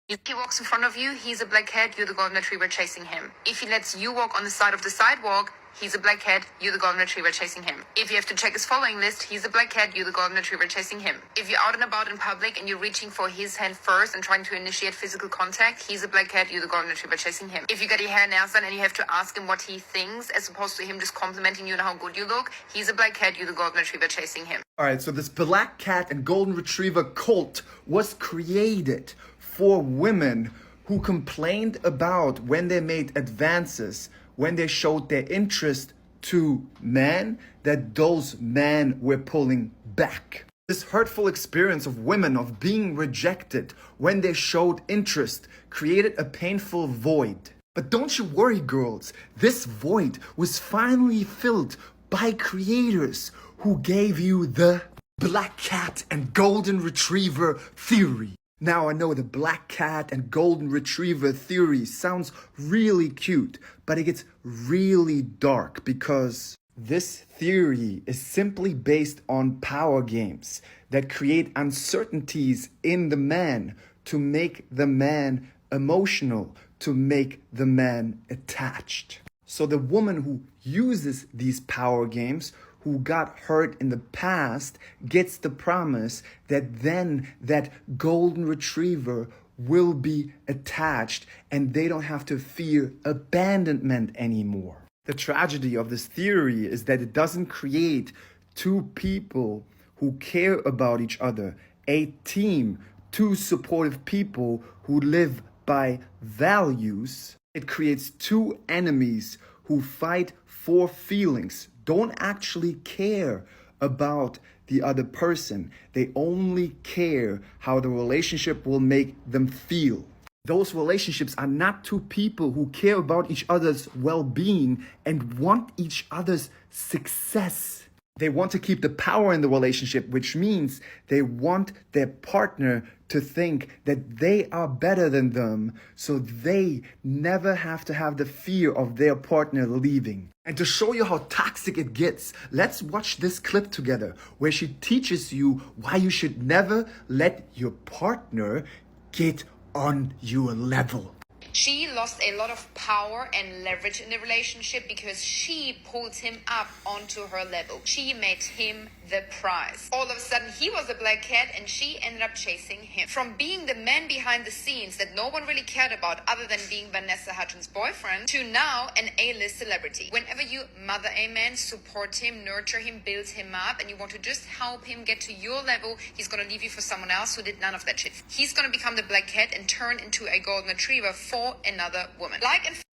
If he walks in front of you, he's a black cat, you're the golden retriever chasing him. If he lets you walk on the side of the sidewalk, he's a black cat, you're the golden retriever chasing him. If you have to check his following list, he's a black cat, you're the golden retriever chasing him. If you're out and about in public and you're reaching for his hand first and trying to initiate physical contact, he's a black cat, you're the golden retriever chasing him. If you get your hair and nails done and you have to ask him what he thinks as opposed to him just complimenting you on how good you look, he's a black cat, you're the golden retriever chasing him. Alright, so this black cat and golden retriever cult was created for women who complained about when they made advances, when they showed their interest to men, that those men were pulling back. This hurtful experience of women of being rejected when they showed interest created a painful void. But don't you worry, girls, this void was finally filled by creators who gave you the black cat and golden retriever theory. Now I know the black cat and golden retriever theory sounds really cute, but it gets really dark because this theory is simply based on power games that create uncertainties in the man to make the man emotional, to make the man attached. So the woman who uses these power games, who got hurt in the past, gets the promise that then that golden retriever will be attached and they don't have to fear abandonment anymore. The tragedy of this theory is that it doesn't create two people who care about each other, a team, two supportive people who live by values. It creates two enemies who fight for feelings, don't actually care about the other person. They only care how the relationship will make them feel. Those relationships are not two people who care about each other's well-being and want each other's success. They want to keep the power in the relationship, which means they want their partner to think that they are better than them, so they never have to have the fear of their partner leaving. And to show you how toxic it gets, let's watch this clip together where she teaches you why you should never let your partner get on your level. She lost a lot of power and leverage in the relationship because she pulled him up onto her level. She made him the prize. All of a sudden, he was a black cat and she ended up chasing him. From being the man behind the scenes that no one really cared about other than being Vanessa Hudgens' boyfriend, to now an A-list celebrity. Whenever you mother a man, support him, nurture him, build him up, and you want to just help him get to your level, he's going to leave you for someone else who did none of that shit. He's going to become the black cat and turn into a golden retriever for another woman.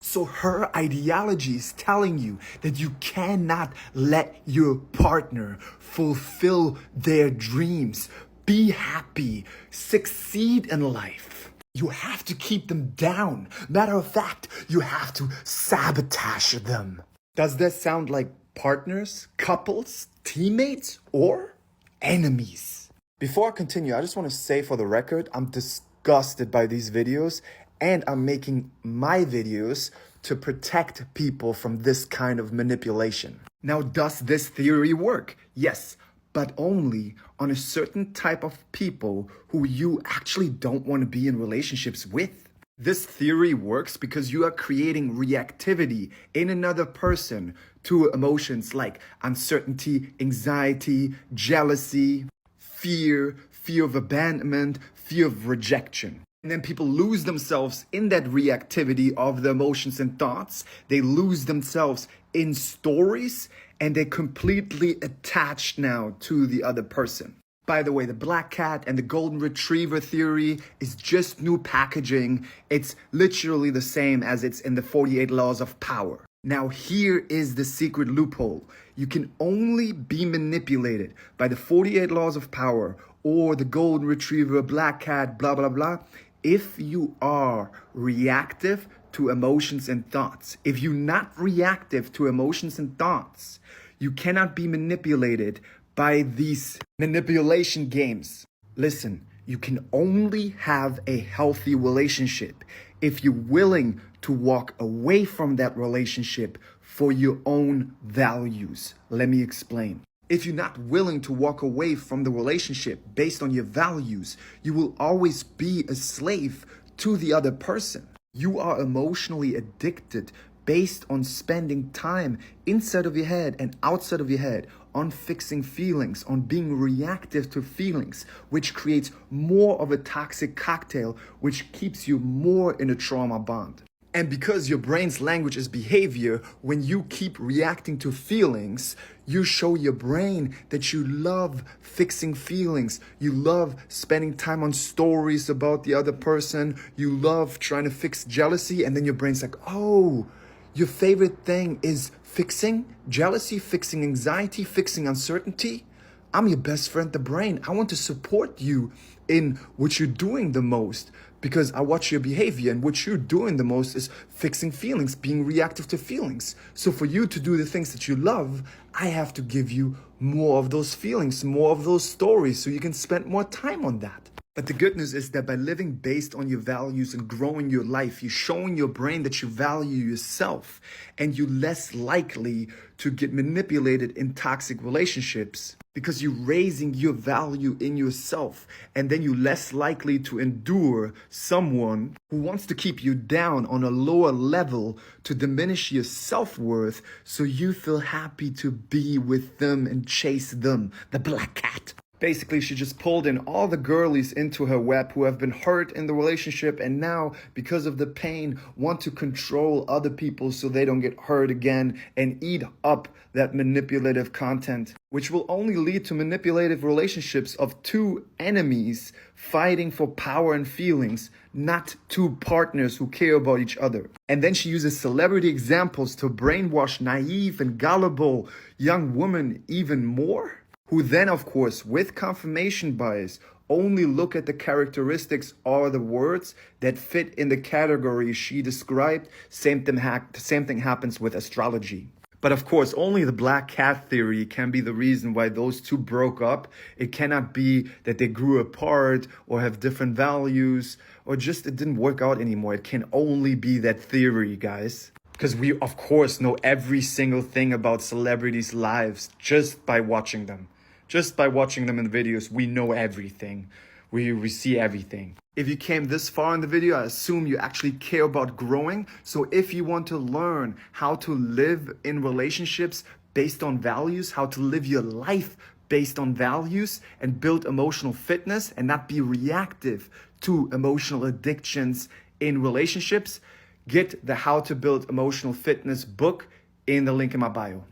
So her ideology is telling you that you cannot let your partner fulfill their dreams, be happy, succeed in life. You have to keep them down. Matter of fact, you have to sabotage them. Does that sound like partners, couples, teammates, or enemies? Before I continue, I just want to say for the record, I'm disgusted by these videos. And I'm making my videos to protect people from this kind of manipulation. Now, does this theory work? Yes, but only on a certain type of people who you actually don't want to be in relationships with. This theory works because you are creating reactivity in another person to emotions like uncertainty, anxiety, jealousy, fear of abandonment, fear of rejection. And then people lose themselves in that reactivity of the emotions and thoughts. They lose themselves in stories and they're completely attached now to the other person. By the way, the black cat and the golden retriever theory is just new packaging. It's literally the same as it's in the 48 laws of power. Now here is the secret loophole. You can only be manipulated by the 48 laws of power or the golden retriever, black cat, blah, blah, blah, if you are reactive to emotions and thoughts. If you're not reactive to emotions and thoughts, you cannot be manipulated by these manipulation games. Listen, you can only have a healthy relationship if you're willing to walk away from that relationship for your own values. Let me explain. If you're not willing to walk away from the relationship based on your values, you will always be a slave to the other person. You are emotionally addicted based on spending time inside of your head and outside of your head on fixing feelings, on being reactive to feelings, which creates more of a toxic cocktail, which keeps you more in a trauma bond. And because your brain's language is behavior, when you keep reacting to feelings, you show your brain that you love fixing feelings. You love spending time on stories about the other person. You love trying to fix jealousy. And then your brain's like, oh, your favorite thing is fixing jealousy, fixing anxiety, fixing uncertainty. I'm your best friend, the brain. I want to support you in what you're doing the most because I watch your behavior, and what you're doing the most is fixing feelings, being reactive to feelings. So for you to do the things that you love, I have to give you more of those feelings, more of those stories, so you can spend more time on that. But the good news is that by living based on your values and growing your life, you're showing your brain that you value yourself, and you're less likely to get manipulated in toxic relationships because you're raising your value in yourself. And then you're less likely to endure someone who wants to keep you down on a lower level to diminish your self-worth so you feel happy to be with them and chase them, the black cat. Basically, she just pulled in all the girlies into her web who have been hurt in the relationship and now, because of the pain, want to control other people so they don't get hurt again and eat up that manipulative content, which will only lead to manipulative relationships of two enemies fighting for power and feelings, not two partners who care about each other. And then she uses celebrity examples to brainwash naive and gullible young women even more, who then, of course, with confirmation bias, only look at the characteristics or the words that fit in the category she described. Same thing happens with astrology. But of course, only the black cat theory can be the reason why those two broke up. It cannot be that they grew apart or have different values or just it didn't work out anymore. It can only be that theory, guys. Because we, of course, know every single thing about celebrities' lives just by watching them. Just by watching them in videos, we know everything. We see everything. If you came this far in the video, I assume you actually care about growing. So if you want to learn how to live in relationships based on values, how to live your life based on values and build emotional fitness and not be reactive to emotional addictions in relationships, get the How to Build Emotional Fitness book in the link in my bio.